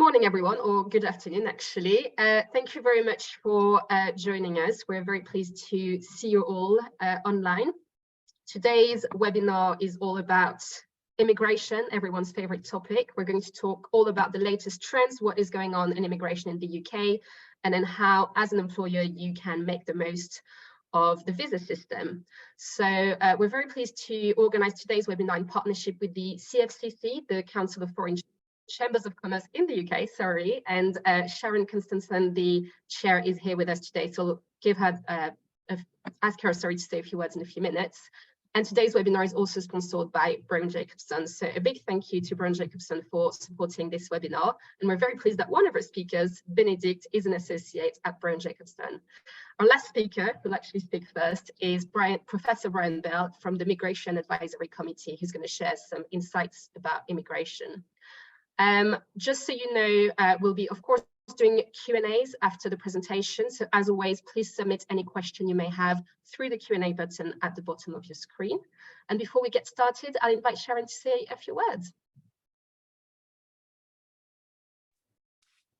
morning, everyone, or good afternoon, actually. Thank you very much for joining us. We're very pleased to see you all online. Today's webinar is all about immigration, everyone's favorite topic. We're going to talk all about the latest trends, what is going on in immigration in the UK, and then how, as an employer, you can make the most of the visa system. So we're very pleased to organize today's webinar in partnership with the CFCC, the Council of Foreign Chambers of Commerce in the UK, and Sharon Constanson, the chair, is here with us today. So I'll give her, ask her, to say a few words in a few minutes. And today's webinar is also sponsored by Brown Jacobson. So a big thank you to Brown Jacobson for supporting this webinar. And we're very pleased that one of our speakers, Benedict, is an associate at Brown Jacobson. Our last speaker, who'll actually speak first, is Professor Brian Bell from the Migration Advisory Committee, who's going to share some insights about immigration. Just so you know, we'll be, of course, doing Q&As after the presentation. So as always, please submit any question you may have through the Q&A button at the bottom of your screen. And before we get started, I'll invite Sharon to say a few words.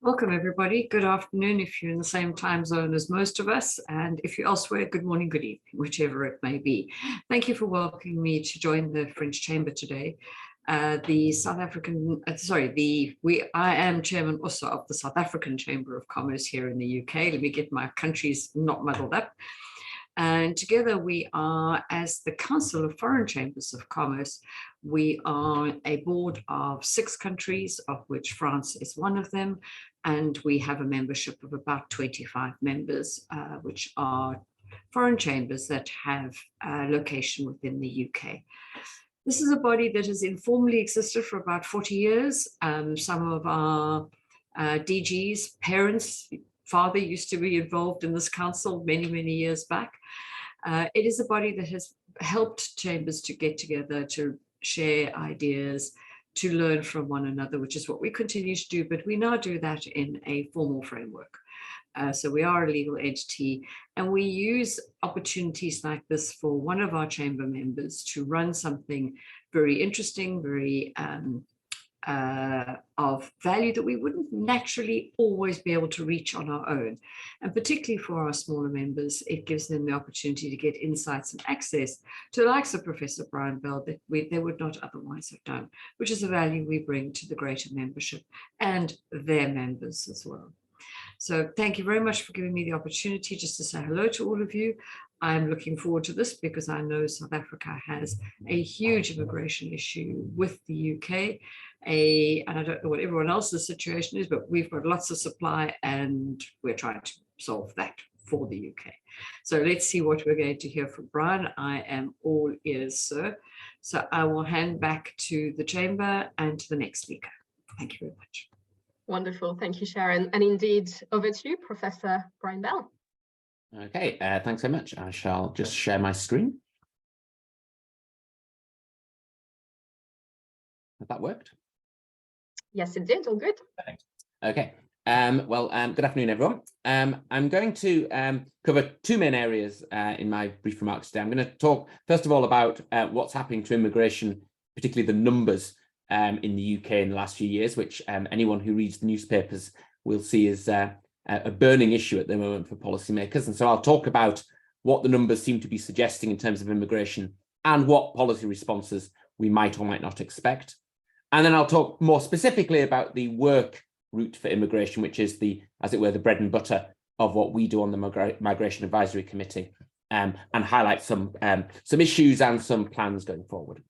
Welcome, everybody. Good afternoon if you're in the same time zone as most of us. And if you're elsewhere, good morning, good evening, whichever it may be. Thank you for welcoming me to join the French Chamber today. I am chairman also of the South African Chamber of Commerce here in the UK. Let me get my countries not muddled up. And together we are, as the Council of Foreign Chambers of Commerce, we are a board of 6 countries, of which France is one of them. And we have a membership of about 25 members, which are foreign chambers that have a location within the UK. This is a body that has informally existed for about 40 years. Some of our DG's parents, father used to be involved in this council many, many years back. It is a body that has helped chambers to get together, to share ideas, to learn from one another, which is what we continue to do, but we now do that in a formal framework. So we are a legal entity, and we use opportunities like this for one of our chamber members to run something very interesting, very of value that we wouldn't naturally always be able to reach on our own. And particularly for our smaller members, it gives them the opportunity to get insights and access to the likes of Professor Brian Bell that they would not otherwise have done, which is a value we bring to the greater membership and their members as well. So thank you very much for giving me the opportunity just to say hello to all of you. I'm looking forward to this because I know South Africa has a huge immigration issue with the UK. And I don't know what everyone else's situation is, but we've got lots of supply and we're trying to solve that for the UK. So let's see what we're going to hear from Brian. I am all ears, sir. So I will hand back to the chamber and to the next speaker. Thank you very much. Wonderful, thank you, Sharon. And indeed, over to you, Professor Brian Bell. Okay, thanks very much. I shall just share my screen. Has that worked? Yes, it did, all good. Perfect. Okay, good afternoon, everyone. I'm going to cover 2 main areas in my brief remarks today. I'm going to talk, first of all, about what's happening to immigration, particularly the numbers in the UK in the last few years, which anyone who reads the newspapers will see is a burning issue at the moment for policymakers. And so I'll talk about what the numbers seem to be suggesting in terms of immigration and what policy responses we might or might not expect. And then I'll talk more specifically about the work route for immigration, which is the, as it were, the bread and butter of what we do on the Migration Advisory Committee, and highlight some issues and some plans going forward.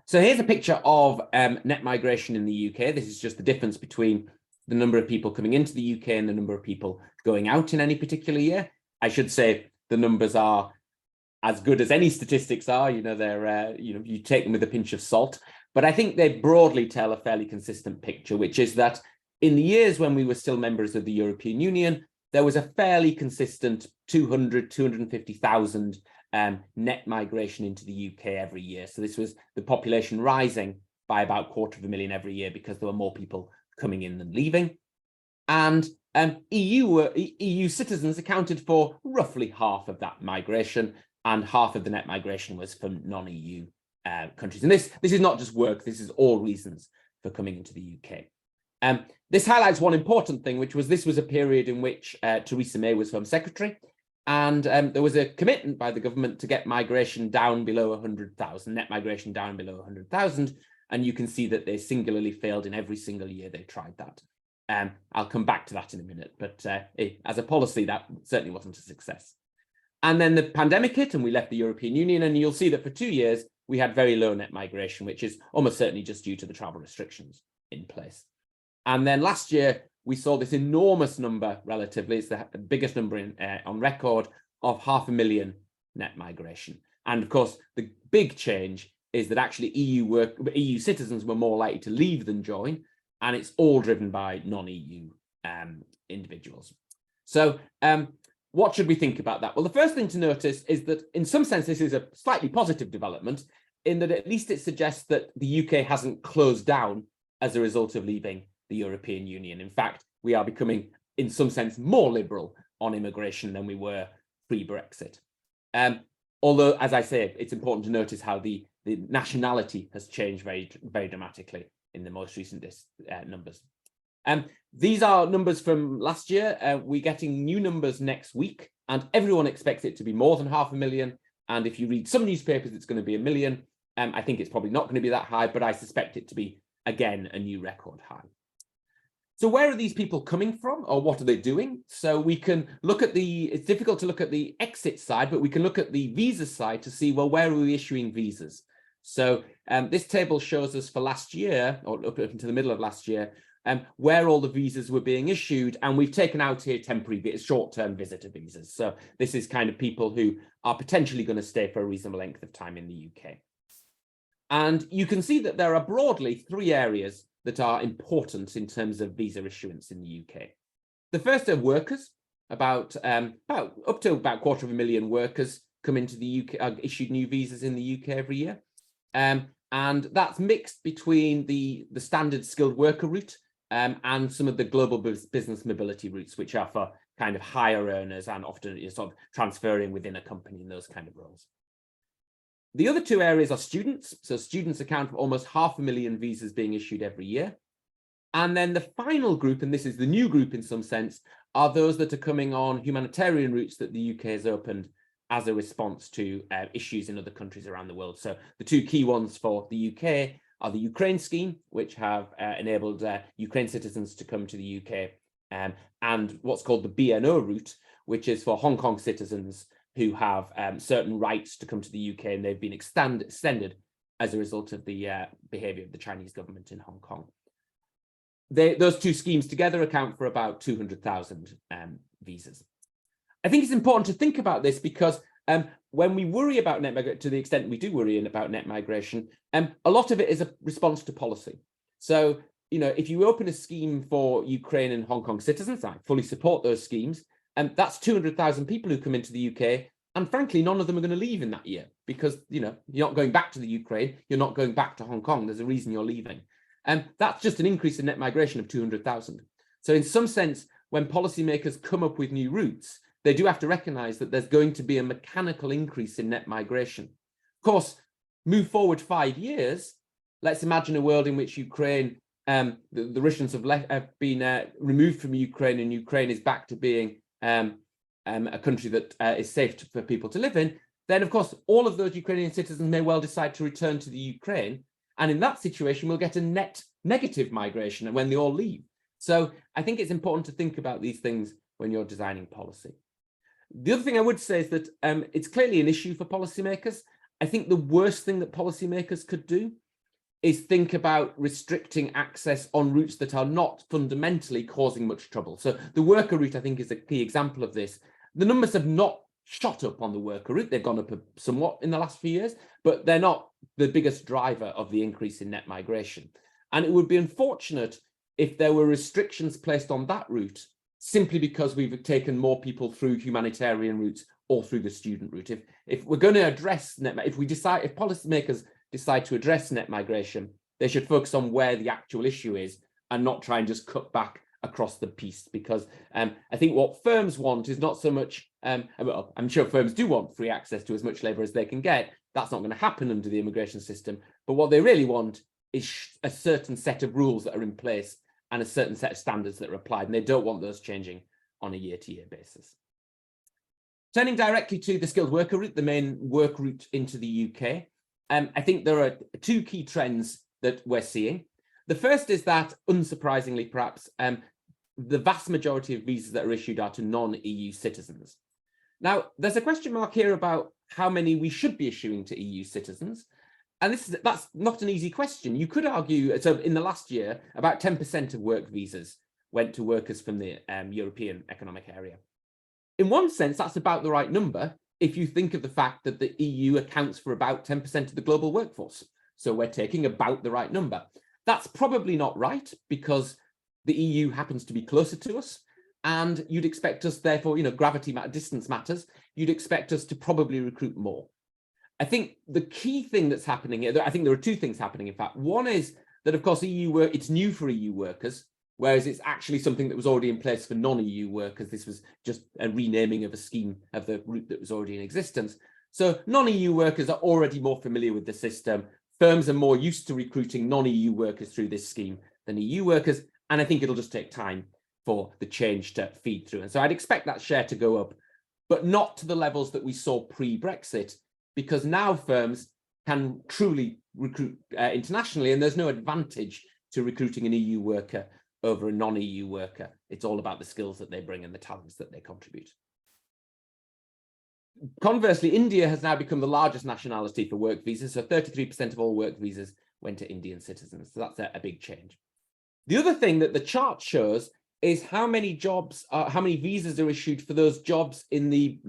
So here's a picture of net migration in the UK. This is just the difference between the number of people coming into the UK and the number of people going out in any particular year. I should say the numbers are as good as any statistics are. You know, they're you take them with a pinch of salt. But I think they broadly tell a fairly consistent picture, which is that in the years when we were still members of the European Union, there was a fairly consistent 250,000 net migration into the UK every year. So this was the population rising by about 250,000 every year because there were more people coming in than leaving. And EU citizens accounted for roughly half of that migration, and half of the net migration was from non-EU countries. And this is not just work, this is all reasons for coming into the UK. This highlights one important thing, which was this was a period in which Theresa May was Home Secretary, and there was a commitment by the government to get migration down below 100,000, net migration down below 100,000, and you can see that they singularly failed in every single year they tried that. I'll come back to that in a minute, but as a policy, that certainly wasn't a success. And then the pandemic hit and we left the European Union, and you'll see that for 2 years, we had very low net migration, which is almost certainly just due to the travel restrictions in place. And then last year, we saw this enormous number, relatively, it's the biggest number on record, of 500,000 net migration. And of course, the big change is that actually EU citizens were more likely to leave than join, and it's all driven by non-EU individuals. So what should we think about that? Well, the first thing to notice is that in some sense, this is a slightly positive development, in that at least it suggests that the UK hasn't closed down as a result of leaving the European Union. In fact, we are becoming, in some sense, more liberal on immigration than we were pre-Brexit. Although, as I say, it's important to notice how the nationality has changed very, very dramatically in the most recent numbers. These are numbers from last year. We're getting new numbers next week, and everyone expects it to be more than 500,000. And if you read some newspapers, it's going to be 1 million. I think it's probably not going to be that high, but I suspect it to be, again, a new record high. So where are these people coming from, or what are they doing? So we can look at it's difficult to look at the exit side, but we can look at the visa side to see, well, where are we issuing visas? So this table shows us for last year, or up until the middle of last year, where all the visas were being issued. And we've taken out here temporary, short-term visitor visas. So this is kind of people who are potentially going to stay for a reasonable length of time in the UK. And you can see that there are broadly 3 areas that are important in terms of visa issuance in the UK. The first are workers. Up to about 250,000 workers come into the UK, are issued new visas in the UK every year. And that's mixed between the standard skilled worker route and some of the global business mobility routes, which are for kind of higher earners and often sort of transferring within a company in those kind of roles. The other 2 areas are students. So students account for almost 500,000 visas being issued every year. And then the final group, and this is the new group in some sense, are those that are coming on humanitarian routes that the UK has opened as a response to issues in other countries around the world. So the 2 key ones for the UK are the Ukraine scheme, which have enabled Ukraine citizens to come to the UK, and what's called the BNO route, which is for Hong Kong citizens who have certain rights to come to the UK, and they've been extended as a result of the behaviour of the Chinese government in Hong Kong. Those 2 schemes together account for about 200,000 visas. I think it's important to think about this because when we worry about net migration, to the extent we do worry about net migration, a lot of it is a response to policy. So, if you open a scheme for Ukraine and Hong Kong citizens, I fully support those schemes. And that's 200,000 people who come into the UK. And frankly, none of them are going to leave in that year because, you're not going back to the Ukraine. You're not going back to Hong Kong. There's a reason you're leaving. And that's just an increase in net migration of 200,000. So in some sense, when policymakers come up with new routes, they do have to recognize that there's going to be a mechanical increase in net migration. Of course, move forward 5 years. Let's imagine a world in which Ukraine, the Russians have been removed from Ukraine, and Ukraine is back to being a country that is safe for people to live in. Then, of course, all of those Ukrainian citizens may well decide to return to the Ukraine. And in that situation, we'll get a net negative migration when they all leave. So I think it's important to think about these things when you're designing policy. The other thing I would say is that it's clearly an issue for policymakers. I think the worst thing that policymakers could do is think about restricting access on routes that are not fundamentally causing much trouble. So the worker route, I think, is a key example of this. The numbers have not shot up on the worker route. They've gone up somewhat in the last few years, but they're not the biggest driver of the increase in net migration. And it would be unfortunate if there were restrictions placed on that route simply because we've taken more people through humanitarian routes or through the student route. If we're going to address if policymakers decide to address net migration, they should focus on where the actual issue is and not try and just cut back across the piece, because I think what firms want is not so much, well, I'm sure firms do want free access to as much labour as they can get. That's not going to happen under the immigration system. But what they really want is a certain set of rules that are in place and a certain set of standards that are applied, and they don't want those changing on a year-to-year basis. Turning directly to the skilled worker route, the main work route into the UK, I think there are two key trends that we're seeing. The first is that, unsurprisingly perhaps, the vast majority of visas that are issued are to non-EU citizens. Now, there's a question mark here about how many we should be issuing to EU citizens. And that's not an easy question. You could argue, so in the last year, about 10% of work visas went to workers from the European Economic Area. In one sense, that's about the right number if you think of the fact that the EU accounts for about 10% of the global workforce. So we're taking about the right number. That's probably not right because the EU happens to be closer to us, and you'd expect us, therefore, gravity distance matters. You'd expect us to probably recruit more. I think the key thing that's happening here, I think there are two things happening, in fact. One is that, of course, it's new for EU workers, whereas it's actually something that was already in place for non-EU workers. This was just a renaming of a scheme of the route that was already in existence. So non-EU workers are already more familiar with the system. Firms are more used to recruiting non-EU workers through this scheme than EU workers, and I think it'll just take time for the change to feed through. And so I'd expect that share to go up, but not to the levels that we saw pre-Brexit, because now firms can truly recruit internationally, and there's no advantage to recruiting an EU worker over a non-EU worker. It's all about the skills that they bring and the talents that they contribute. Conversely, India has now become the largest nationality for work visas, so 33% of all work visas went to Indian citizens, so that's a big change. The other thing that the chart shows is how many visas are issued for those jobs in the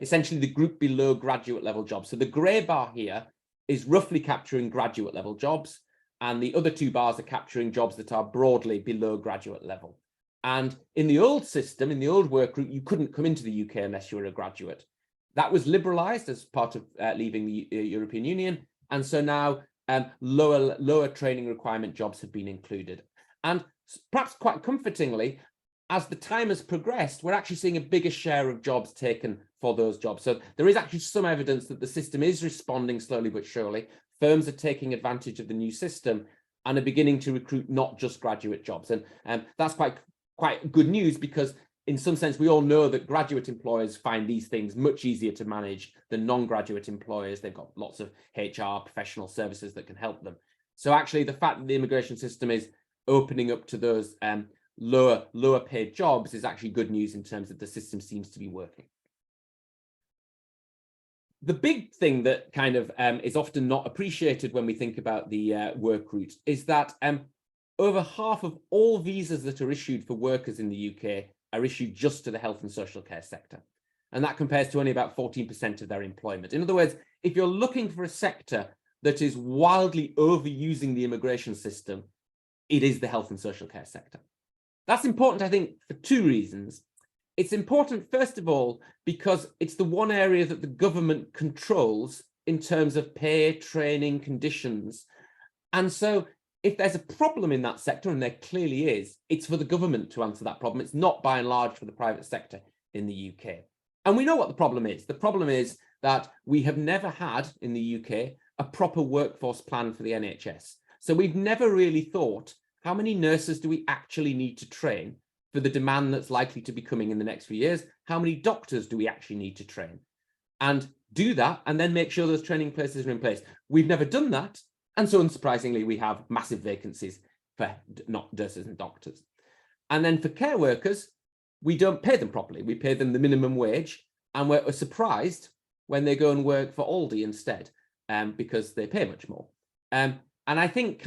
essentially the group below graduate level jobs. So the grey bar here is roughly capturing graduate level jobs, and the other two bars are capturing jobs that are broadly below graduate level. And in the old system, in the old work route, you couldn't come into the UK unless you were a graduate. That was liberalised as part of leaving the European Union, and so now lower training requirement jobs have been included. And perhaps quite comfortingly, as the time has progressed, we're actually seeing a bigger share of jobs taken for those jobs. So there is actually some evidence that the system is responding slowly but surely. Firms are taking advantage of the new system and are beginning to recruit not just graduate jobs. And that's quite good news, because in some sense, we all know that graduate employers find these things much easier to manage than non-graduate employers. They've got lots of HR professional services that can help them. So actually, the fact that the immigration system is opening up to those lower paid jobs is actually good news in terms of the system seems to be working. The big thing that kind of is often not appreciated when we think about the work route is that over half of all visas that are issued for workers in the UK are issued just to the health and social care sector. And that compares to only about 14% of their employment. In other words, if you're looking for a sector that is wildly overusing the immigration system, it is the health and social care sector. That's important, I think, for two reasons. It's important, first of all, because it's the one area that the government controls in terms of pay, training, conditions. And so if there's a problem in that sector, and there clearly is, it's for the government to answer that problem. It's not by and large for the private sector in the UK. And we know what the problem is. The problem is that we have never had in the UK a proper workforce plan for the NHS. So we've never really thought, how many nurses do we actually need to train for the demand that's likely to be coming in the next few years? How many doctors do we actually need to train? And do that, and then make sure those training places are in place. We've never done that. And so unsurprisingly, we have massive vacancies for nurses and doctors. And then for care workers, we don't pay them properly. We pay them the minimum wage, and we're surprised when they go and work for Aldi instead, because they pay much more. And I think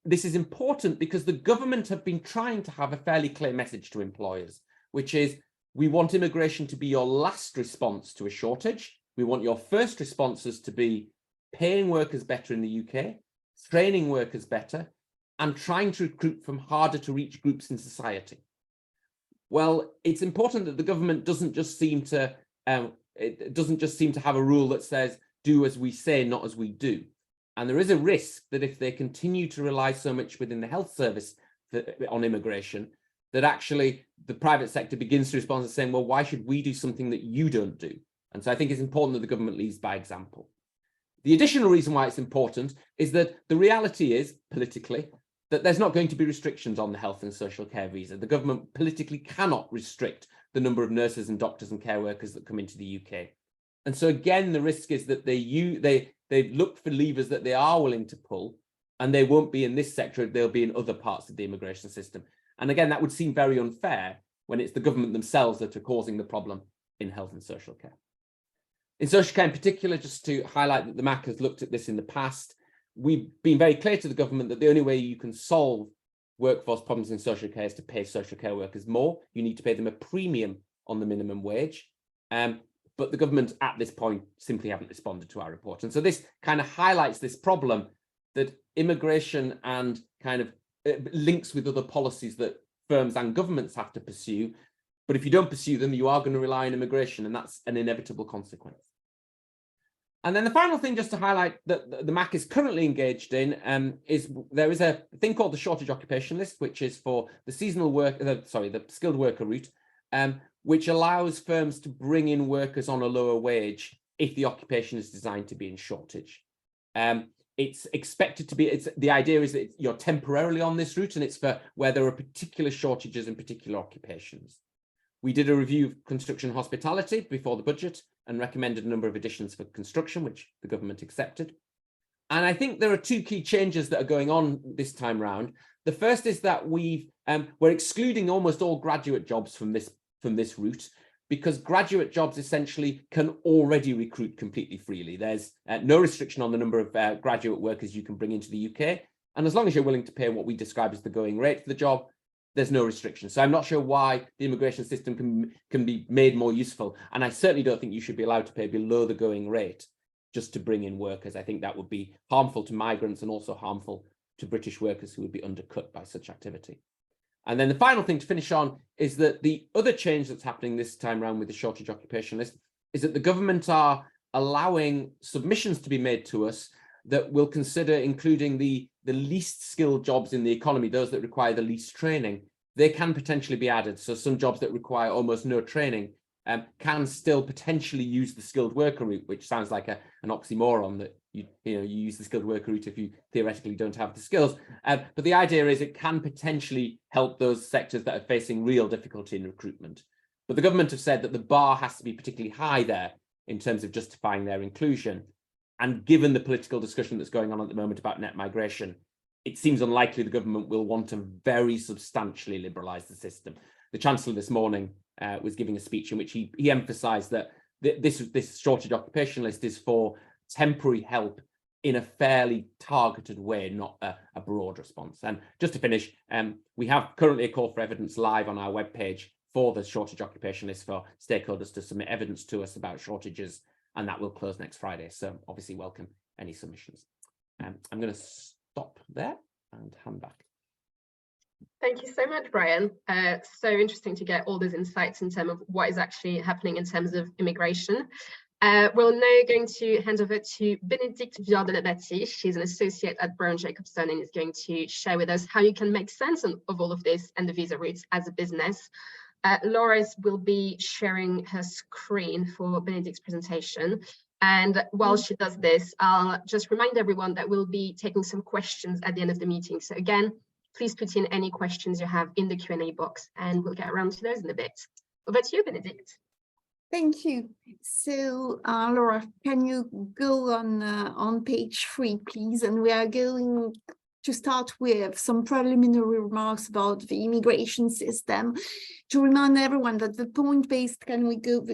this is important because the government have been trying to have a fairly clear message to employers, which is, we want immigration to be your last response to a shortage. We want your first responses to be paying workers better in the UK, training workers better, and trying to recruit from harder to reach groups in society. Well, it's important that the government doesn't just seem to have a rule that says, do as we say, not as we do. And there is a risk that if they continue to rely so much within the health service on immigration, that actually the private sector begins to respond to saying, well, why should we do something that you don't do? And so I think it's important that the government leads by example. The additional reason why it's important is that the reality is, politically, that there's not going to be restrictions on the health and social care visa. The government politically cannot restrict the number of nurses and doctors and care workers that come into the UK. And so again, the risk is that they look for levers that they are willing to pull, and they won't be in this sector, they'll be in other parts of the immigration system. And again, that would seem very unfair when it's the government themselves that are causing the problem in health and social care. In social care in particular, just to highlight that the MAC has looked at this in the past, we've been very clear to the government that the only way you can solve workforce problems in social care is to pay social care workers more. You need to pay them a premium on the minimum wage. But the government at this point simply haven't responded to our report. And so this kind of highlights this problem that immigration and kind of links with other policies that firms and governments have to pursue. But if you don't pursue them, you are going to rely on immigration, and that's an inevitable consequence. And then the final thing just to highlight that the MAC is currently engaged in is there is a thing called the shortage occupation list, which is for the seasonal work, the skilled worker route, which allows firms to bring in workers on a lower wage if the occupation is designed to be in shortage. It's expected to be, the idea is that you're temporarily on this route, and it's for where there are particular shortages in particular occupations. We did a review of construction and hospitality before the budget and recommended a number of additions for construction, which the government accepted. And I think there are two key changes that are going on this time round. The first is that we're excluding almost all graduate jobs from this route, because graduate jobs essentially can already recruit completely freely. There's no restriction on the number of graduate workers you can bring into the UK. And as long as you're willing to pay what we describe as the going rate for the job, there's no restriction. So I'm not sure why the immigration system can be made more useful. And I certainly don't think you should be allowed to pay below the going rate just to bring in workers. I think that would be harmful to migrants and also harmful to British workers who would be undercut by such activity. And then the final thing to finish on is that the other change that's happening this time around with the shortage occupation list is that the government are allowing submissions to be made to us that will consider including the least skilled jobs in the economy, those that require the least training. They can potentially be added. So some jobs that require almost no training can still potentially use the skilled worker route, which sounds like an oxymoron, that you use the skilled worker route if you theoretically don't have the skills. But the idea is it can potentially help those sectors that are facing real difficulty in recruitment. But the government have said that the bar has to be particularly high there in terms of justifying their inclusion. And given the political discussion that's going on at the moment about net migration, it seems unlikely the government will want to very substantially liberalise the system. The Chancellor this morning was giving a speech in which he emphasised that this shortage occupation list is for temporary help in a fairly targeted way, not a broad response. And just to finish, we have currently a call for evidence live on our webpage for the shortage occupation list for stakeholders to submit evidence to us about shortages, and that will close next Friday. So obviously welcome any submissions. I'm going to stop there and hand back. Thank you so much, Brian. So interesting to get all those insights in terms of what is actually happening in terms of immigration. We're now going to hand over to Bénédicte Viard-de-la-Bâtie. She's an associate at Brown Jacobson and is going to share with us how you can make sense of all of this and the visa routes as a business. Laura will be sharing her screen for Bénédicte's presentation. And while she does this, I'll just remind everyone that we'll be taking some questions at the end of the meeting. So again, please put in any questions you have in the Q&A box and we'll get around to those in a bit. Over to you, Bénédicte. Thank you. So, Laura, can you go on page 3, please? And we are going to start with some preliminary remarks about the immigration system. To remind everyone that the point-based, can we go the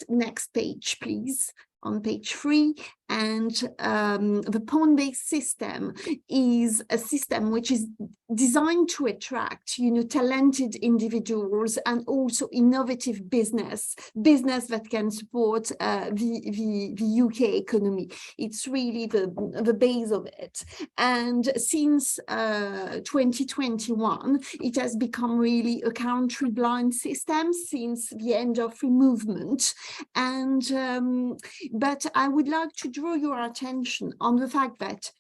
next page, please? On page 3, and the point-based system is a system which is designed to attract, talented individuals and also innovative business that can support the UK economy. It's really the base of it. And since 2021, it has become really a country-blind system since the end of free movement. And but I would like to draw your attention on the fact that,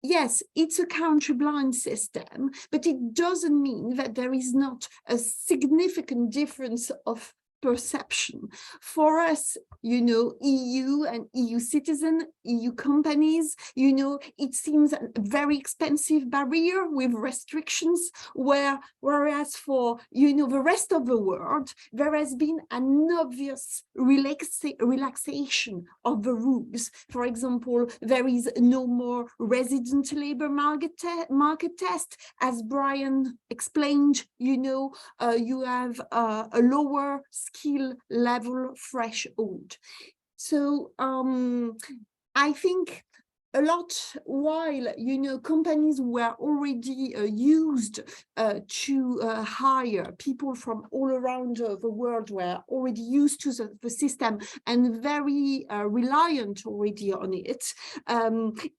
yes, it's a country-blind system, but it doesn't mean that there is not a significant difference of perception. For us, you know, EU and EU citizen, EU companies, you know, it seems a very expensive barrier with restrictions, whereas for, you know, the rest of the world, there has been an obvious relaxation of the rules. For example, there is no more resident labor market test. As Brian explained, you know, you have a lower skill level threshold. So I think a lot, while, you know, companies were already used to hire people from all around the world, were already used to the system and very reliant already on it.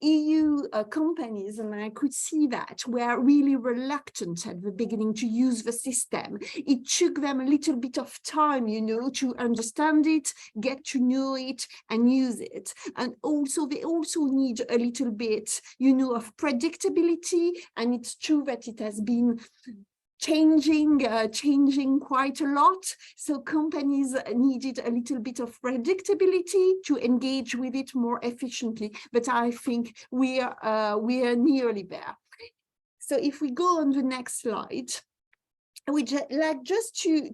EU companies, and I could see that, were really reluctant at the beginning to use the system. It took them a little bit of time, you know, to understand it, get to know it, and use it. And also, they also need a little bit, you know, of predictability. And it's true that it has been changing quite a lot. So companies needed a little bit of predictability to engage with it more efficiently. But I think we are nearly there. So if we go on the next slide, I would like just to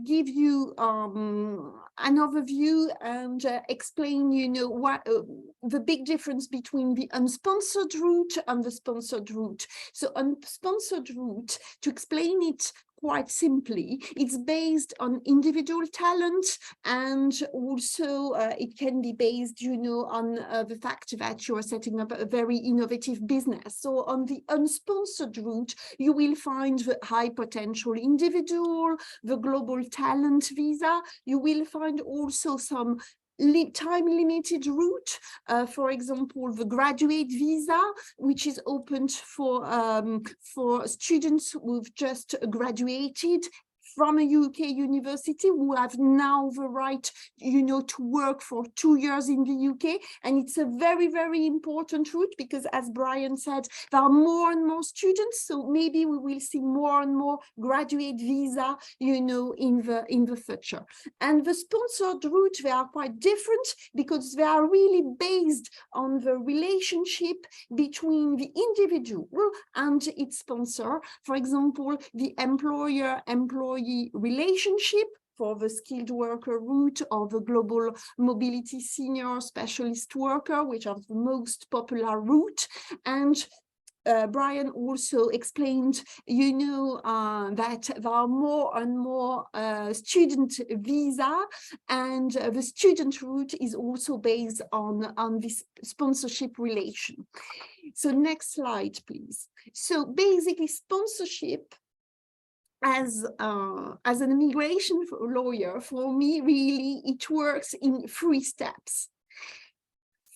give you an overview and explain, you know, what the big difference between the unsponsored route and the sponsored route. So unsponsored route, to explain it quite simply, it's based on individual talent, and also it can be based, you know, on the fact that you are setting up a very innovative business. So on the unsponsored route, you will find the high potential individual, the global talent visa. You will find also some time-limited route, for example, the graduate visa, which is opened for students who've just graduated from a UK university, who have now the right, you know, to work for 2 years in the UK. And it's a very, very important route because, as Brian said, there are more and more students. So maybe we will see more and more graduate visa, you know, in the future. And the sponsored route, they are quite different because they are really based on the relationship between the individual and its sponsor. For example, the employer-employee relationship for the skilled worker route, or the global mobility senior specialist worker, which are the most popular route. And Brian also explained, you know, that there are more and more student visa, and the student route is also based on this sponsorship relation. So next slide, please. So basically, sponsorship as an immigration lawyer, for me, really, it works in 3 steps.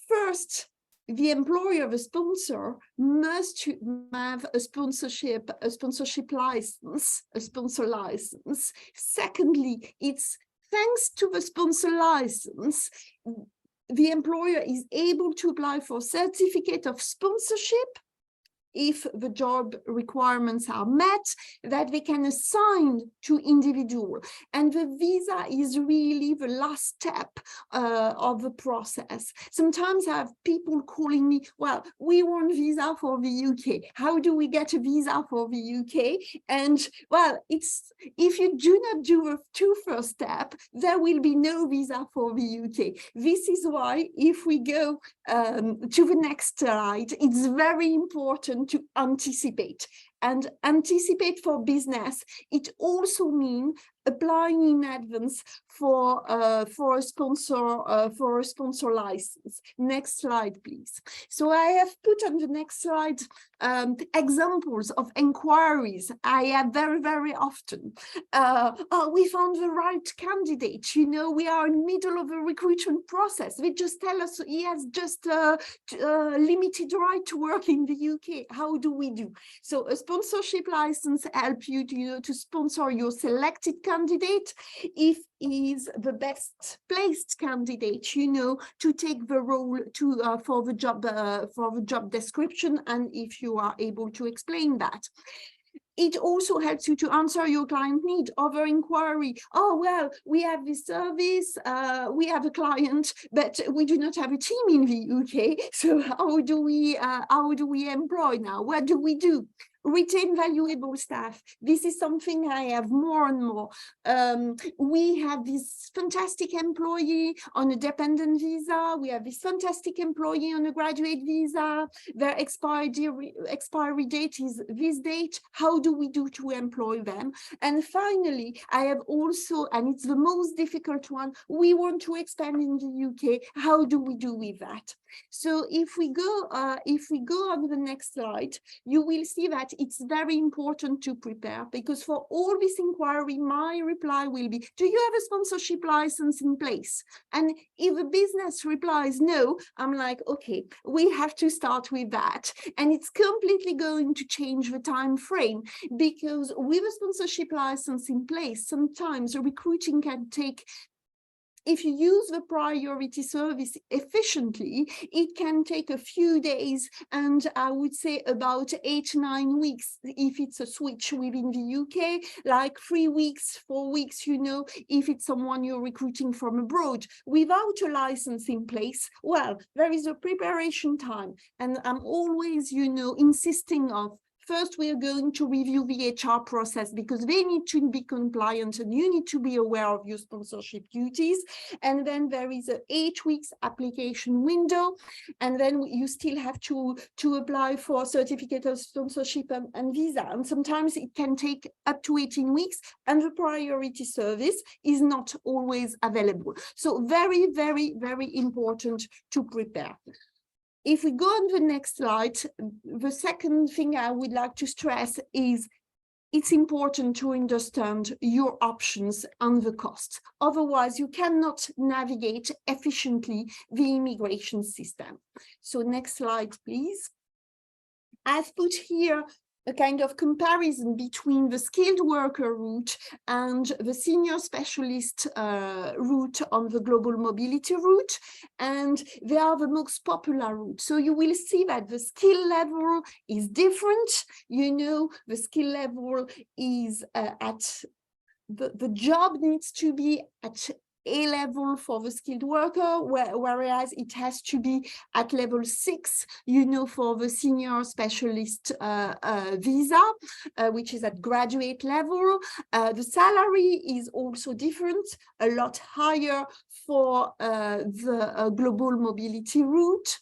First, the employer, the sponsor, must have a sponsorship license, a sponsor license. Secondly, it's thanks to the sponsor license, the employer is able to apply for certificate of sponsorship if the job requirements are met, that they can assign to individual. And the visa is really the last step of the process. Sometimes I have people calling me, well, we want visa for the UK. How do we get a visa for the UK? And well, it's, if you do not do the 2 first steps, there will be no visa for the UK. This is why, if we go to the next slide, it's very important to anticipate. And anticipate for business, it also means applying in advance for a sponsor license. Next slide, please. So I have put on the next slide examples of inquiries I have very, very often. Oh, we found the right candidate. You know, we are in the middle of a recruitment process. They just tell us he has just limited right to work in the UK. How do we do? So a sponsorship license helps you to, you know, to sponsor your selected candidate if he is the best placed candidate, you know, to take the role to for the job description, and if you are able to explain that. It also helps you to answer your client need over inquiry. Oh, well, we have this service, we have a client, but we do not have a team in the UK. So how do we employ now? What do we do? Retain valuable staff. This is something I have more and more. We have this fantastic employee on a dependent visa. We have this fantastic employee on a graduate visa. Their expiry date is this date. How do we do to employ them? And finally, I have also, and it's the most difficult one, we want to expand in the UK. How do we do with that? So if we go on the next slide, you will see that it's very important to prepare, because for all this inquiry, my reply will be, do you have a sponsorship license in place? And if a business replies no, I'm like, okay, we have to start with that. And it's completely going to change the time frame, because with a sponsorship license in place, sometimes recruiting can take, if you use the priority service efficiently, it can take a few days, and I would say about 8 to 9 weeks if it's a switch within the UK, like 3 weeks, 4 weeks, you know, if it's someone you're recruiting from abroad. Without a license in place, well, there is a preparation time, and I'm always, you know, insisting of, first, we are going to review the HR process, because they need to be compliant and you need to be aware of your sponsorship duties. And then there is an 8 weeks application window. And then you still have to apply for a certificate of sponsorship and visa. And sometimes it can take up to 18 weeks, and the priority service is not always available. So very, very, very important to prepare. If we go on the next slide, the second thing I would like to stress is it's important to understand your options and the costs. Otherwise, you cannot navigate efficiently the immigration system. So next slide, please. I've put here a kind of comparison between the skilled worker route and the senior specialist route on the global mobility route, and they are the most popular route. So you will see that the skill level is different. You know, the skill level is at the job needs to be at A level for the skilled worker, whereas it has to be at level 6, you know, for the senior specialist visa, which is at graduate level. The salary is also different, a lot higher for the global mobility route.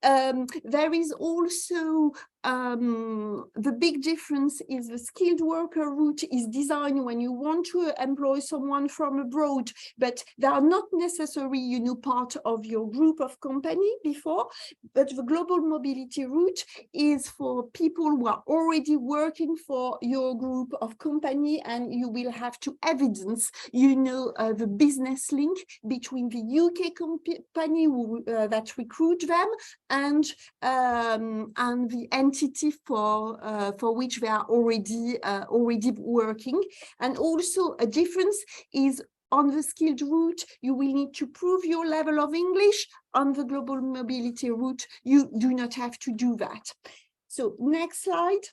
There is also the big difference is the skilled worker route is designed when you want to employ someone from abroad, but they are not necessarily, you know, part of your group of company before. But the global mobility route is for people who are already working for your group of company, and you will have to evidence, you know, the business link between the UK company that recruit them and the entity for which they are already working. And also a difference is on the skilled route, you will need to prove your level of English. On the global mobility route, you do not have to do that. So next slide.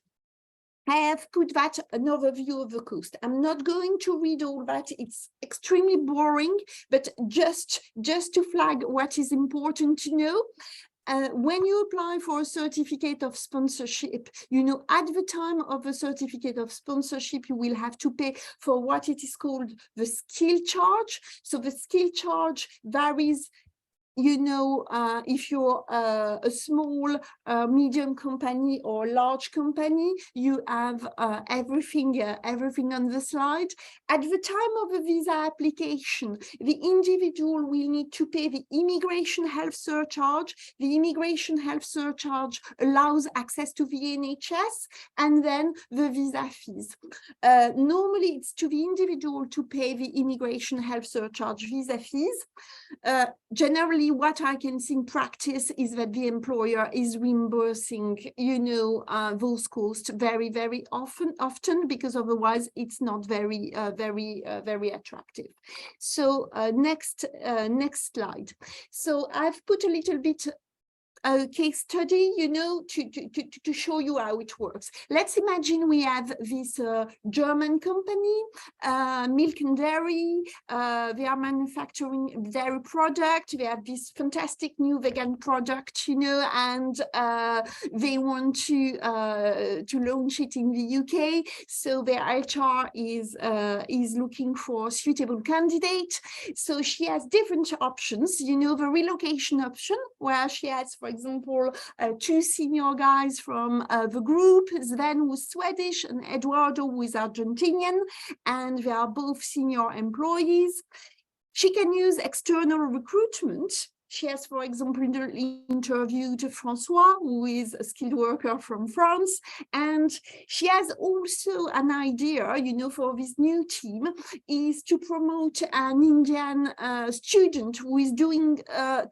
I have put that an overview of the cost. I'm not going to read all that. It's extremely boring, but just to flag what is important to know. When you apply for a certificate of sponsorship, you know, at the time of the certificate of sponsorship, you will have to pay for what it is called the skill charge. So the skill charge varies, you know, if you're a small, medium company or large company, you have everything on the slide. At the time of the visa application, the individual will need to pay the immigration health surcharge. The immigration health surcharge allows access to the NHS, and then the visa fees. Normally, it's to the individual to pay the immigration health surcharge visa fees. Generally, what I can see in practice is that the employer is reimbursing, you know, those costs very, very often, because otherwise it's not very attractive. So next slide. So I've put a little bit case study, you know, to show you how it works. Let's imagine we have this German company, milk and dairy. They are manufacturing dairy product. They have this fantastic new vegan product, you know, and they want to launch it in the UK. So their HR is looking for a suitable candidate. So she has different options, you know, the relocation option, where she has, for example, 2 senior guys from the group, Sven, who's Swedish, and Eduardo, who is Argentinian, and they are both senior employees. She can use external recruitment. She has, for example, interviewed Francois, who is a skilled worker from France. And she has also an idea, you know, for this new team, is to promote an Indian student who is doing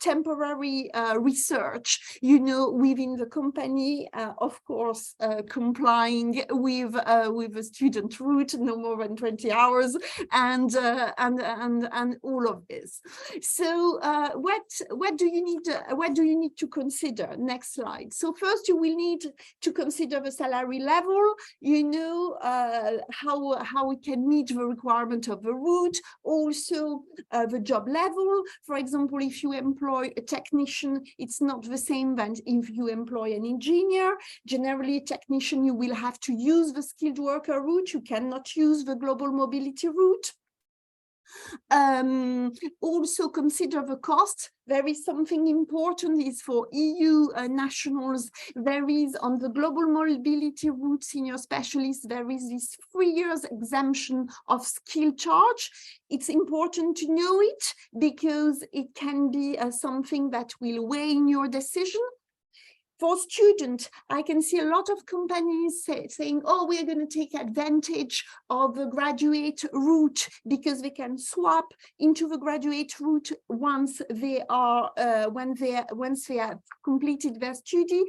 temporary research, you know, within the company, of course, complying with the student route, no more than 20 hours, and all of this. So what do you need to consider? Next slide. So first you will need to consider the salary level, you know, how it can meet the requirement of the route, also the job level. For example, if you employ a technician, it's not the same than if you employ an engineer. Generally, a technician, you will have to use the skilled worker route. You cannot use the global mobility route. Also consider the cost. There is something important is for EU nationals. There is on the global mobility route senior specialist, there is this 3 years exemption of skill charge. It's important to know it because it can be something that will weigh in your decision. For students, I can see a lot of companies saying, oh, we're going to take advantage of the graduate route because they can swap into the graduate route once they have completed their study.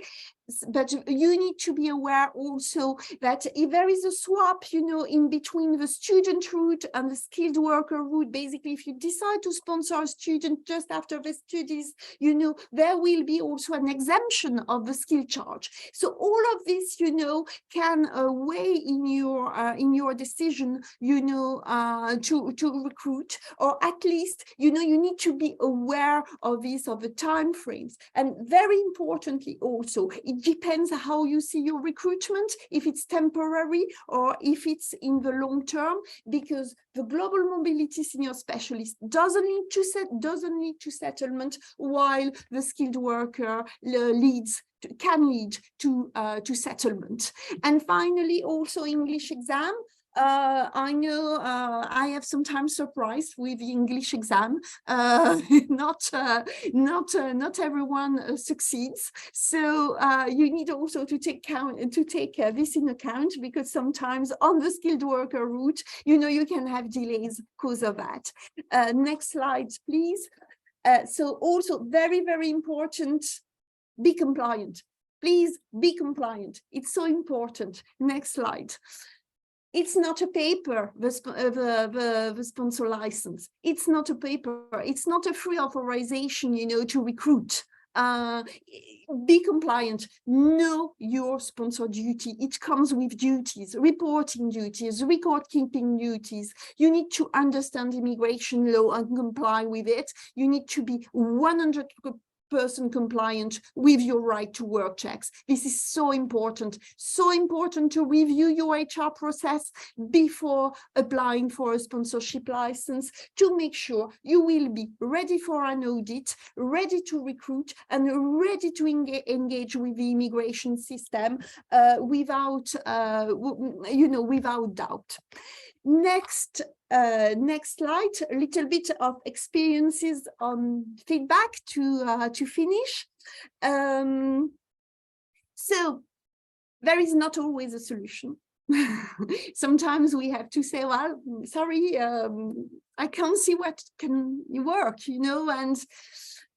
But you need to be aware also that if there is a swap, you know, in between the student route and the skilled worker route, basically, if you decide to sponsor a student just after the studies, you know, there will be also an exemption of the skill charge. So all of this, you know, can weigh in your decision, you know, to recruit, or at least, you know, you need to be aware of this, of the time frames. And very importantly also, it depends how you see your recruitment, if it's temporary or if it's in the long term, because the global mobility senior specialist doesn't lead to settlement, while the skilled worker can lead to settlement. And finally, also English exam. I know I have sometimes surprised with the English exam. Not everyone succeeds. So you need also to take this in account, because sometimes on the skilled worker route, you know, you can have delays because of that. Next slide, please. So also very, very important, be compliant. Please be compliant. It's so important. Next slide. It's not a paper, the sponsor license. It's not a paper. It's not a free authorization, you know, to recruit. Be compliant. Know your sponsor duty. It comes with duties, reporting duties, record keeping duties. You need to understand immigration law and comply with it. You need to be 100% compliant with your right to work checks. This is so important to review your HR process before applying for a sponsorship license, to make sure you will be ready for an audit, ready to recruit, and ready to engage with the immigration system without doubt. Next slide, a little bit of experiences on feedback to finish. So there is not always a solution. Sometimes we have to say, well, sorry, I can't see what can work, you know, and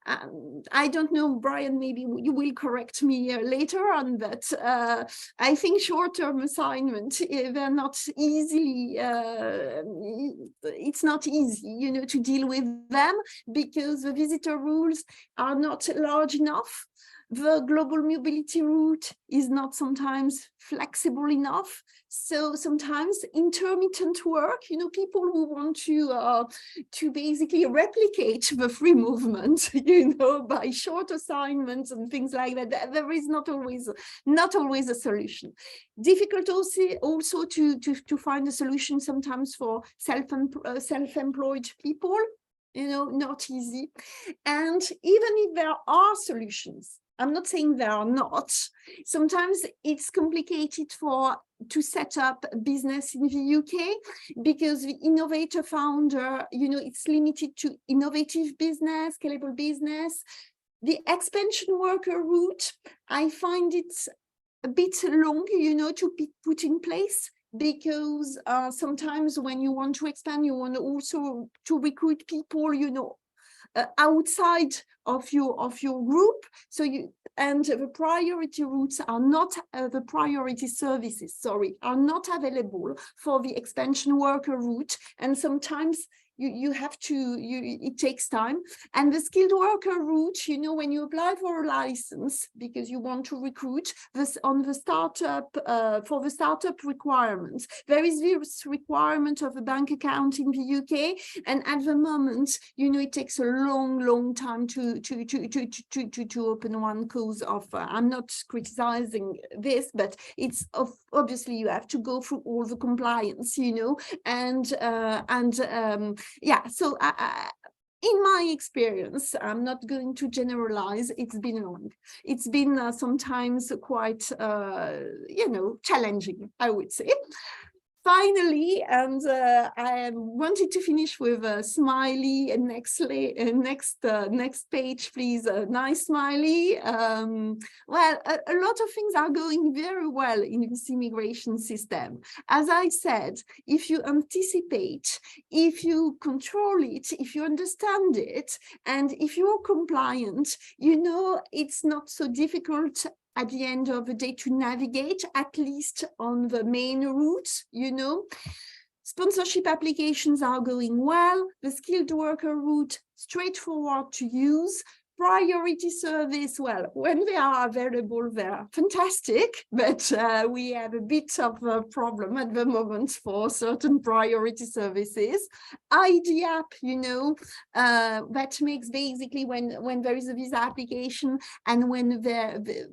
I don't know, Brian, maybe you will correct me later on, but I think short-term assignment, they're not easily, it's not easy, you know, to deal with them, because the visitor rules are not large enough. The global mobility route is not sometimes flexible enough. So sometimes intermittent work, people who want to basically replicate the free movement, by short assignments and things like that. There is not always a solution. Difficult also to find a solution sometimes for self-employed people, not easy. And even if there are solutions, I'm not saying there are not, sometimes it's complicated to set up a business in the UK because the innovator founder, it's limited to innovative business, scalable business. The expansion worker route, I find it's a bit long, to be put in place, because sometimes when you want to expand, you want also to recruit people, outside of your group. So and the priority routes are not, the priority services, are not available for the expansion worker route. And sometimes you have to, it takes time. And the skilled worker route, when you apply for a license because you want to recruit this on the startup, for the startup requirements, there is this requirement of a bank account in the UK. And at the moment, it takes a long time to open one, because of, I'm not criticizing this, but it's obviously you have to go through all the compliance, yeah, so in my experience, I'm not going to generalize, it's been long. It's been sometimes quite, challenging, I would say. Finally, and I wanted to finish with a smiley. And next page, please. A nice smiley. Well, a lot of things are going very well in this immigration system. As I said, if you anticipate, if you control it, if you understand it, and if you're compliant, it's not so difficult at the end of the day to navigate, at least on the main routes, Sponsorship applications are going well. The skilled worker route, straightforward to use. Priority service, well, when they are available, they're fantastic, but we have a bit of a problem at the moment for certain priority services. ID app, that makes basically when there is a visa application and when the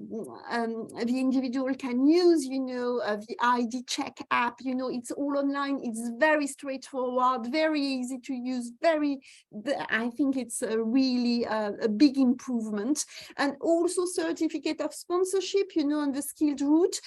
individual can use, the ID check app, it's all online, it's very straightforward, very easy to use, I think it's really a big improvement. And also certificate of sponsorship, on the skilled route,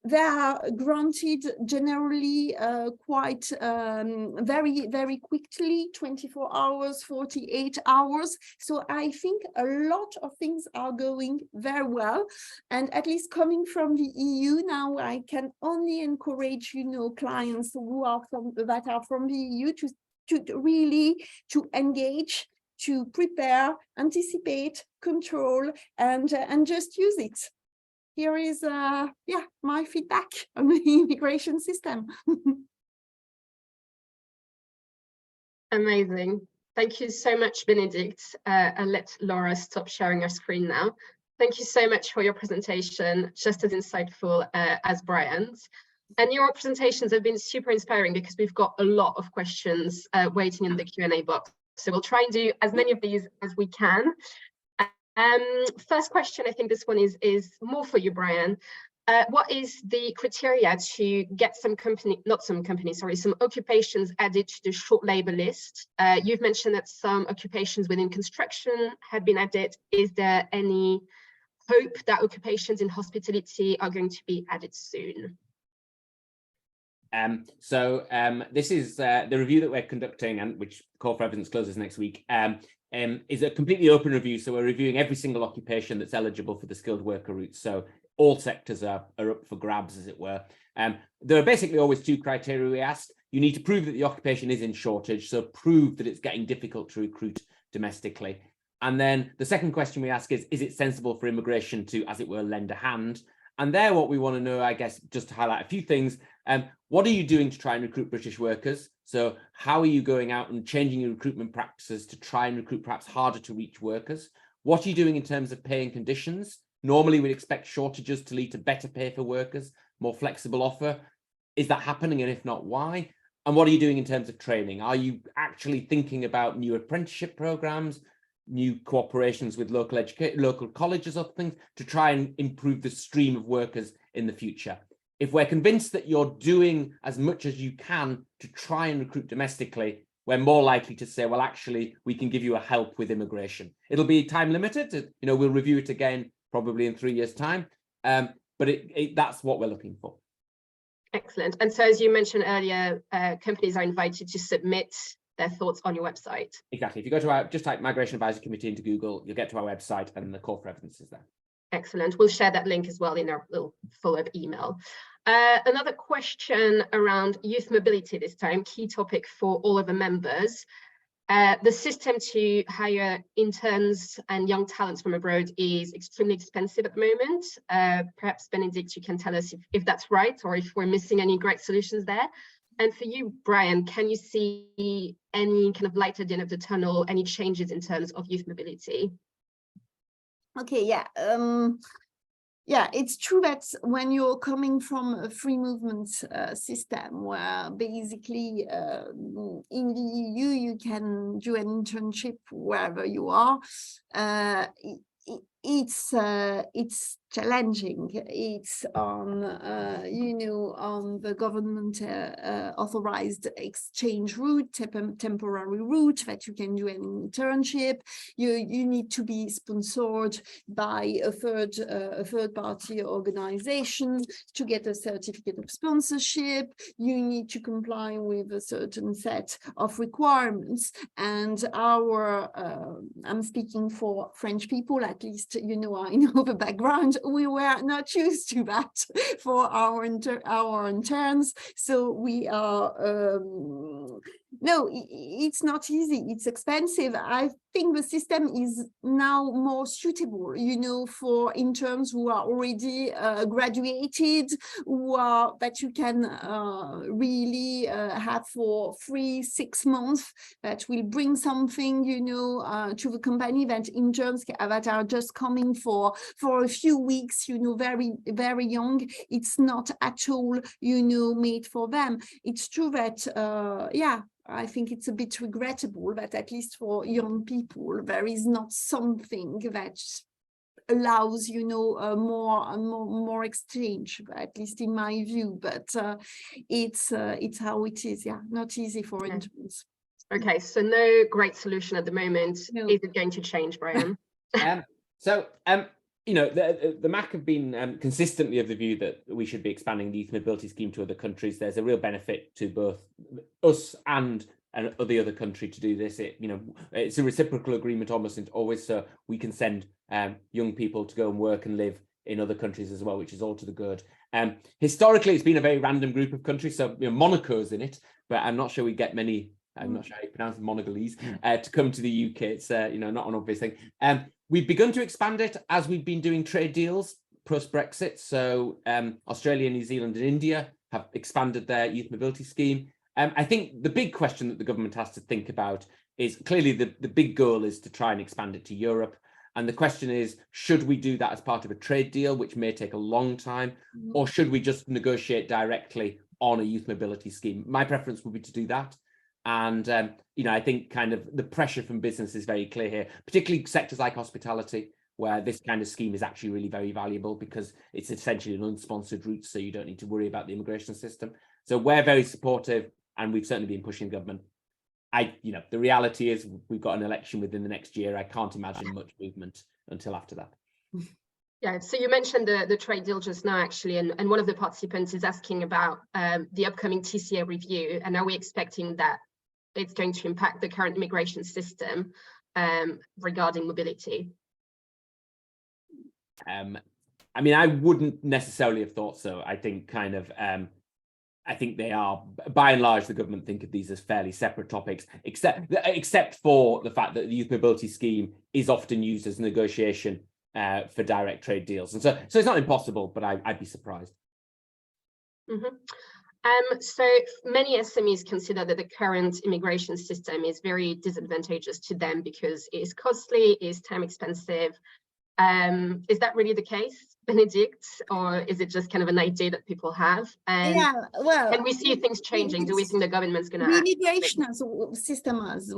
they are granted generally quite very quickly, 24 hours, 48 hours. So I think a lot of things are going very well. And at least coming from the EU now, I can only encourage, clients that are from the EU to really engage, to prepare, anticipate, control, and just use it. Here is my feedback on the immigration system. Amazing. Thank you so much, Benedict. I'll let Laura stop sharing her screen now. Thank you so much for your presentation, just as insightful as Brian's. And your presentations have been super inspiring because we've got a lot of questions waiting in the Q&A box. So we'll try and do as many of these as we can. First question, I think this one is more for you, Brian. What is the criteria to get some occupations added to the short labor list? You've mentioned that some occupations within construction had been added. Is there any hope that occupations in hospitality are going to be added soon? This is the review that we're conducting, and which call for evidence closes next week, is a completely open review. So we're reviewing every single occupation that's eligible for the skilled worker route. So all sectors are up for grabs, as it were. There are basically always two criteria we ask. You need to prove that the occupation is in shortage, so prove that it's getting difficult to recruit domestically. And then the second question we ask is it sensible for immigration to, as it were, lend a hand? And there, what we want to know, I guess, just to highlight a few things, what are you doing to try and recruit British workers? So how are you going out and changing your recruitment practices to try and recruit perhaps harder to reach workers? What are you doing in terms of pay and conditions? Normally, we'd expect shortages to lead to better pay for workers, more flexible offer. Is that happening? And if not, why? And what are you doing in terms of training? Are you actually thinking about new apprenticeship programs, new cooperations with local colleges or things to try and improve the stream of workers in the future? If we're convinced that you're doing as much as you can to try and recruit domestically, we're more likely to say, well, actually, we can give you a help with immigration. It'll be time limited. We'll review it again probably in 3 years' time. But that's what we're looking for. Excellent. And so, as you mentioned earlier, companies are invited to submit their thoughts on your website. Exactly. If you go to just type Migration Advisory Committee into Google, you'll get to our website and the call for evidence is there. Excellent. We'll share that link as well in our little follow-up email. Another question around youth mobility this time, key topic for all of the members. The system to hire interns and young talents from abroad is extremely expensive at the moment. Perhaps, Benedict, you can tell us if that's right or if we're missing any great solutions there. And for you, Brian, can you see any kind of light at the end of the tunnel, any changes in terms of youth mobility? Okay, yeah. Yeah, it's true that when you're coming from a free movement system where basically in the EU you can do an internship wherever you are, it's challenging. It's on on the government authorized exchange route, temporary route that you can do an internship. You need to be sponsored by a third party organization to get a certificate of sponsorship. You need to comply with a certain set of requirements. And I'm speaking for French people, at least, I know the background. We were not used to that for our interns. So we are, no, it's not easy. It's expensive. I think the system is now more suitable, for interns who are already graduated, that you can really have for 3-6 months, that will bring something, to the company, that interns that are just coming for a few weeks, very, very young. It's not at all, made for them. It's true that, yeah, I think it's a bit regrettable that at least for young people, there is not something that allows, more exchange, at least in my view. But it's how it is. Yeah, not easy for interns. Okay, so no great solution at the moment. No. Is it going to change, Brian? The MAC have been consistently of the view that we should be expanding the youth mobility scheme to other countries. There's a real benefit to both us and the other country to do this. It's a reciprocal agreement always, so we can send young people to go and work and live in other countries as well, which is all to the good. Historically, it's been a very random group of countries, so Monaco's in it, but I'm not sure we get many. I'm not sure how you pronounce Monogolese to come to the UK. It's not an obvious thing. We've begun to expand it as we've been doing trade deals post-Brexit. So Australia, New Zealand and India have expanded their youth mobility scheme. I think the big question that the government has to think about is clearly the big goal is to try and expand it to Europe. And the question is, should we do that as part of a trade deal, which may take a long time, or should we just negotiate directly on a youth mobility scheme? My preference would be to do that. And, I think kind of the pressure from business is very clear here, particularly sectors like hospitality, where this kind of scheme is actually really very valuable because it's essentially an unsponsored route, so you don't need to worry about the immigration system. So we're very supportive, and we've certainly been pushing government. The reality is we've got an election within the next year. I can't imagine much movement until after that. Yeah, so you mentioned the trade deal just now, actually, and one of the participants is asking about the upcoming TCA review, and are we expecting that it's going to impact the current immigration system regarding mobility? I wouldn't necessarily have thought so. I think I think they are, by and large, the government think of these as fairly separate topics, except for the fact that the youth mobility scheme is often used as a negotiation for direct trade deals. And so it's not impossible, but I'd be surprised. Mm-hmm. So many SMEs consider that the current immigration system is very disadvantageous to them because it is costly, it is time expensive, Is that really the case, Benedict, or is it just kind of an idea that people have? And Yeah, well, can we see things changing? Do we think the government's going to the act? immigration system has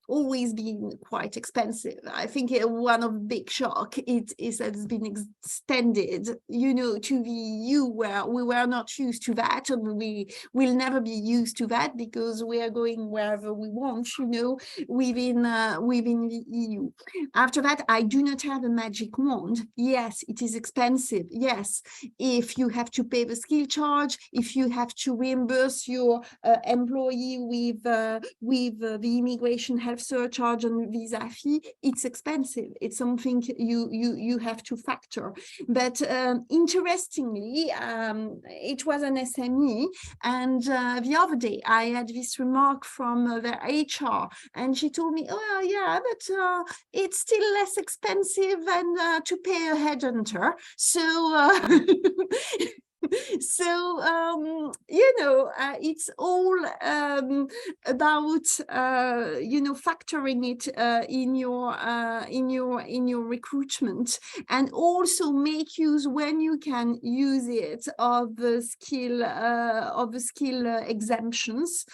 always been quite expensive. I think one of the big shock is that it's been extended, you know, to the EU, where we were not used to that, and we will never be used to that because we are going wherever we want, you know, within the EU. After that, I do not have a magic wand. Yes, it is expensive. Yes, if you have to pay the skill charge, if you have to reimburse your employee with the immigration health surcharge and visa fee, it's expensive. It's something you have to factor. But interestingly, it was an SME, and the other day I had this remark from their HR, and she told me, "Oh yeah, but it's still less expensive than to pay a headhunter." So so you know, it's all about you know, factoring it in your recruitment, and also make use, when you can use it, of the skill exemptions,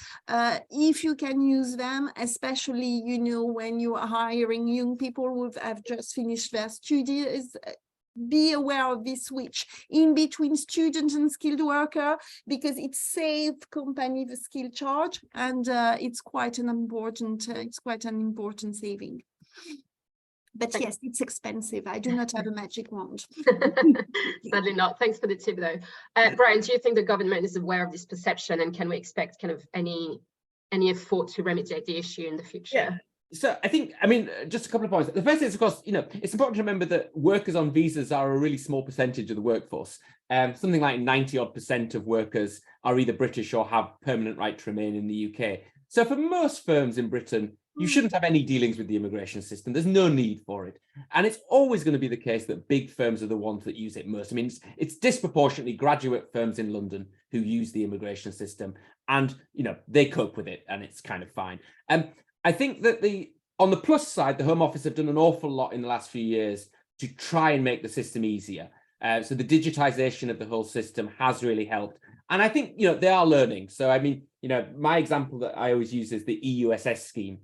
if you can use them, especially, you know, when you are hiring young people who have just finished their studies. Be aware of this switch in between student and skilled worker, because it saves company the skill charge, and it's quite an important saving. But yes, it's expensive. I do not have a magic wand. Sadly not. Thanks for the tip, though. Brian, do you think the government is aware of this perception, and can we expect kind of any effort to remediate the issue in the future? Yeah. So I think, I mean, just a couple of points. The first is, of course, you know, it's important to remember that workers on visas are a really small percentage of the workforce. Something like 90% of workers are either British or have permanent right to remain in the UK. So for most firms in Britain, you shouldn't have any dealings with the immigration system. There's no need for it. And it's always going to be the case that big firms are the ones that use it most. I mean, it's disproportionately graduate firms in London who use the immigration system, and, you know, they cope with it and it's kind of fine. I think that on the plus side, the Home Office have done an awful lot in the last few years to try and make the system easier. So the digitization of the whole system has really helped. And I think, you know, they are learning. So, I mean, you know, my example that I always use is the EUSS scheme.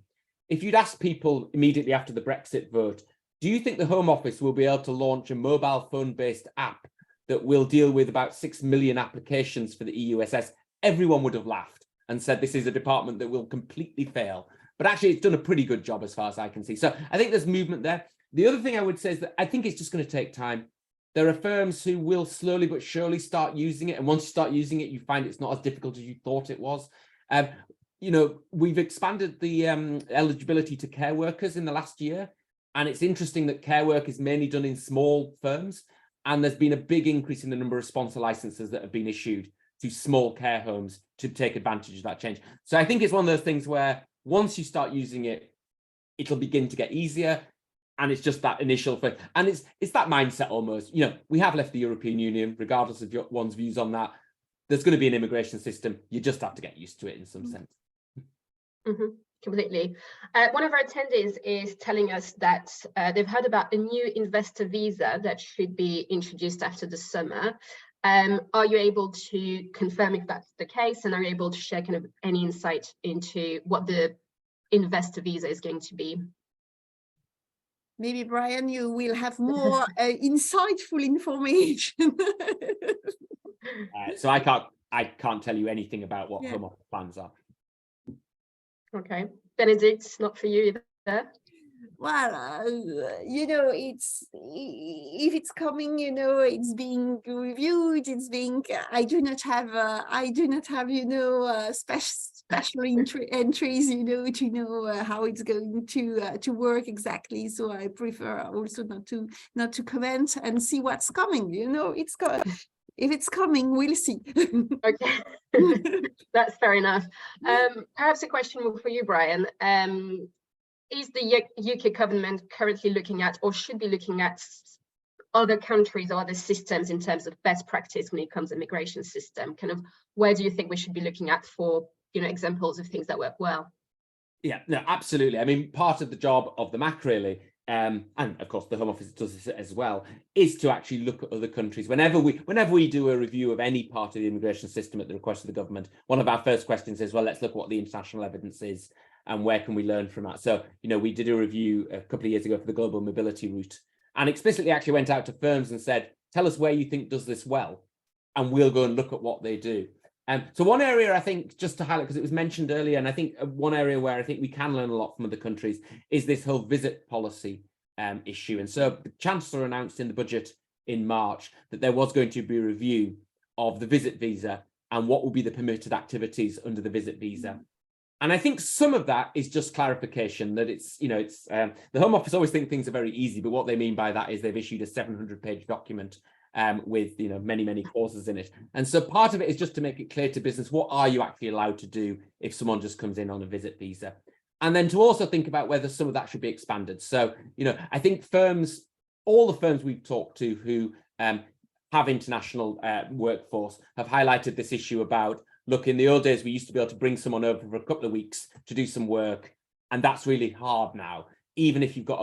If you'd ask people immediately after the Brexit vote, do you think the Home Office will be able to launch a mobile phone-based app that will deal with about 6 million applications for the EUSS? Everyone would have laughed and said this is a department that will completely fail. But actually, it's done a pretty good job as far as I can see. So I think there's movement there. The other thing I would say is that I think it's just going to take time. There are firms who will slowly but surely start using it. And once you start using it, you find it's not as difficult as you thought it was. You know, we've expanded the eligibility to care workers in the last year. And it's interesting that care work is mainly done in small firms. And there's been a big increase in the number of sponsor licenses that have been issued to small care homes to take advantage of that change. So I think it's one of those things where once you start using it, it'll begin to get easier. And it's just that initial thing. And it's that mindset almost. You know, we have left the European Union, regardless of one's views on that. There's going to be an immigration system. You just have to get used to it in some sense. Completely. One of our attendees is telling us that they've heard about a new investor visa that should be introduced after the summer. Are you able to confirm if that's the case, and are you able to share kind of any insight into what the investor visa is going to be? Maybe, Brian, you will have more insightful information. So I can't tell you anything about what Home Office plans are. Okay, Benedict, not for you either. Well, you know, if it's coming, you know, it's being reviewed. It's being. I do not have, you know, special entries, you know, to know how it's going to work exactly. So I prefer also not to comment and see what's coming. You know, it's got. If it's coming, we'll see. Okay, that's fair enough. Perhaps a question for you, Brian. Is the UK government currently looking at, or should be looking at, other countries or other systems in terms of best practice when it comes to immigration system? Kind of, where do you think we should be looking at for, you know, examples of things that work well? Yeah, no, absolutely. I mean, part of the job of the MAC really and of course the Home Office does this as well, is to actually look at other countries. Whenever we do a review of any part of the immigration system at the request of the government, one of our first questions is, well, let's look at what the international evidence is and where can we learn from that. So, we did a review a couple of years ago for the global mobility route, and explicitly actually went out to firms and said, tell us where you think does this well, and we'll go and look at what they do. So one area I think, just to highlight, because it was mentioned earlier, and I think one area where I think we can learn a lot from other countries is this whole visit policy issue. And so the Chancellor announced in the budget in March that there was going to be a review of the visit visa and what will be the permitted activities under the visit visa. And I think some of that is just clarification that it's, the Home Office always think things are very easy, but what they mean by that is they've issued a 700-page document with many clauses in it. And so part of it is just to make it clear to business, what are you actually allowed to do if someone just comes in on a visit visa? And then to also think about whether some of that should be expanded. So, I think all the firms we've talked to who have international workforce have highlighted this issue about, look, in the old days, we used to be able to bring someone over for a couple of weeks to do some work. And that's really hard now. Even if you've got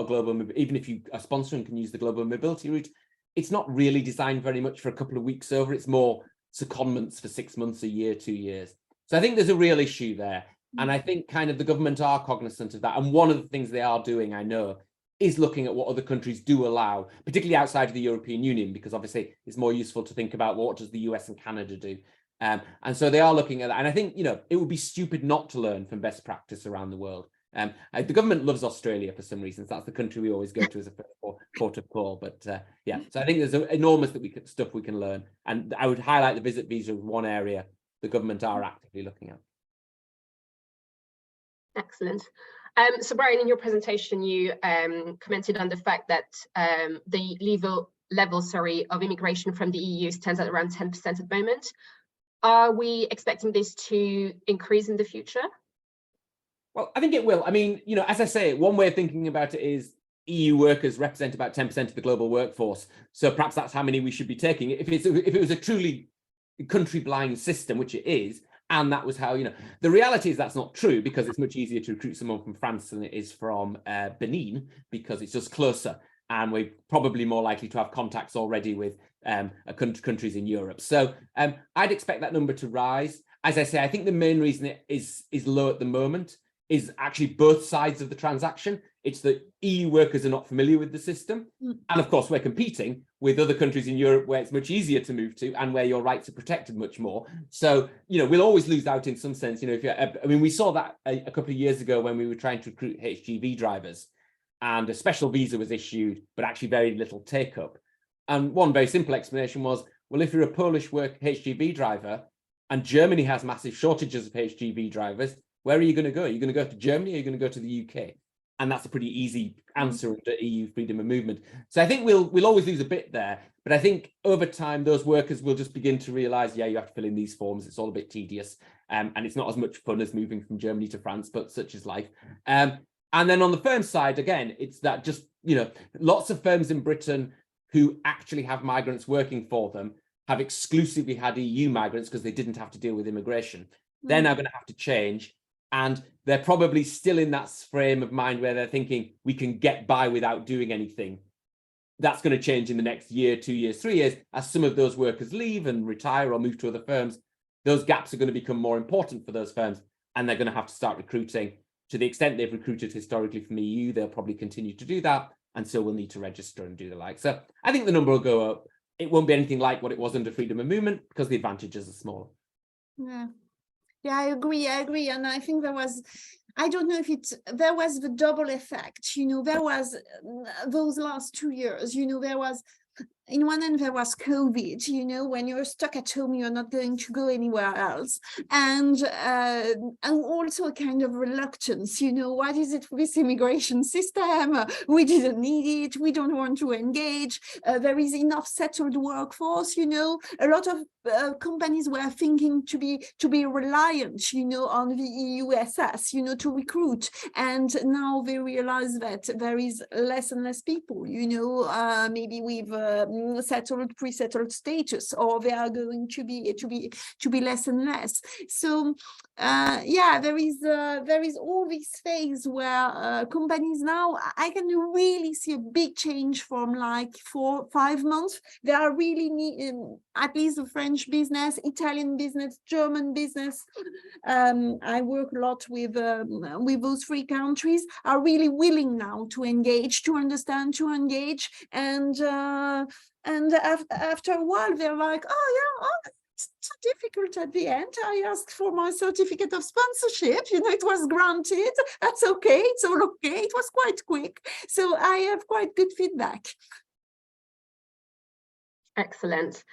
even if you are sponsoring can use the global mobility route, it's not really designed very much for a couple of weeks over. It's more secondments for 6 months, a year, 2 years. So I think there's a real issue there. And I think kind of the government are cognizant of that. And one of the things they are doing, I know, is looking at what other countries do allow, particularly outside of the European Union, because obviously it's more useful to think about what does the US and Canada do. And so they are looking at that. And I think, it would be stupid not to learn from best practice around the world. The government loves Australia for some reasons. That's the country we always go to as a port of call. But yeah, so I think there's enormous stuff we can learn. And I would highlight the visit visa as one area the government are actively looking at. Excellent. So Brian, in your presentation, you commented on the fact that the level of immigration from the EU stands at around 10% at the moment. Are we expecting this to increase in the future? Well, I think it will. I mean, as I say, one way of thinking about it is EU workers represent about 10% of the global workforce. So perhaps that's how many we should be taking. If it was a truly country-blind system, which it is, and that was how, the reality is that's not true, because it's much easier to recruit someone from France than it is from Benin, because it's just closer. And we're probably more likely to have contacts already with countries in Europe. So I'd expect that number to rise. As I say, I think the main reason it is low at the moment is actually both sides of the transaction. It's that EU workers are not familiar with the system. And of course, we're competing with other countries in Europe where it's much easier to move to and where your rights are protected much more. So, we'll always lose out in some sense. We saw that a couple of years ago when we were trying to recruit HGV drivers, and a special visa was issued, but actually very little take up. And one very simple explanation was, well, if you're a Polish HGV driver and Germany has massive shortages of HGV drivers, where are you going to go? Are you going to go to Germany or are you going to go to the UK? And that's a pretty easy answer under EU freedom of movement. So I think we'll always lose a bit there. But I think over time, those workers will just begin to realize, yeah, you have to fill in these forms. It's all a bit tedious. And it's not as much fun as moving from Germany to France, but such is life. And then on the firm side, again, it's that just, lots of firms in Britain who actually have migrants working for them have exclusively had EU migrants because they didn't have to deal with immigration. They're now going to have to change. And they're probably still in that frame of mind where they're thinking we can get by without doing anything. That's going to change in the next year, 2 years, 3 years, as some of those workers leave and retire or move to other firms. Those gaps are going to become more important for those firms, and they're going to have to start recruiting. To the extent they've recruited historically from the EU, they'll probably continue to do that, and so we'll need to register and do the like. So I think the number will go up. It won't be anything like what it was under freedom of movement because the advantages are smaller. Yeah, I agree. And I think I don't know if there was the double effect, there was those last 2 years, there was, in one end, there was COVID, when you're stuck at home, you're not going to go anywhere else. And also a kind of reluctance, what is it for this immigration system? We didn't need it. We don't want to engage. There is enough settled workforce, a lot of companies were thinking to be reliant, on the EUSS, to recruit. And now they realize that there is less and less people, maybe with settled, pre-settled status, or they are going to be less and less. So yeah, there is all this phase where companies now, I can really see a big change from like 4-5 months. They are really at least the French business, Italian business, German business. I work a lot with those 3 countries, are really willing now to engage, to understand, to engage, and after a while they're like, oh yeah, oh, it's so difficult at the end. I asked for my certificate of sponsorship, it was granted. That's okay, it's all okay. It was quite quick. So I have quite good feedback. Excellent.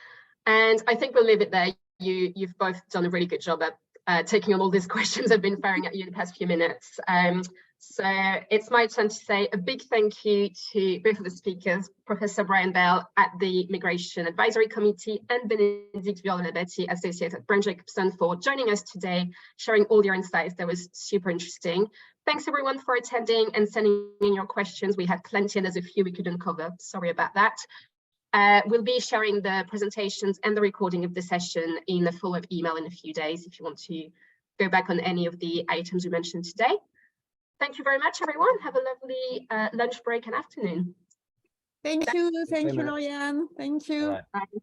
And I think we'll leave it there. You've both done a really good job at taking on all these questions I've been firing at you in the past few minutes. So it's my turn to say a big thank you to both of the speakers, Professor Brian Bell at the Migration Advisory Committee and Benedict Viola-Betty, Associate at Brand Jacobson, for joining us today, sharing all your insights. That was super interesting. Thanks everyone for attending and sending in your questions. We had plenty and there's a few we couldn't cover. Sorry about that. We'll be sharing the presentations and the recording of the session in a follow-up email in a few days if you want to go back on any of the items we mentioned today. Thank you very much, everyone. Have a lovely lunch break and afternoon. Thank you, Lauriane. Thank you. Bye. Bye.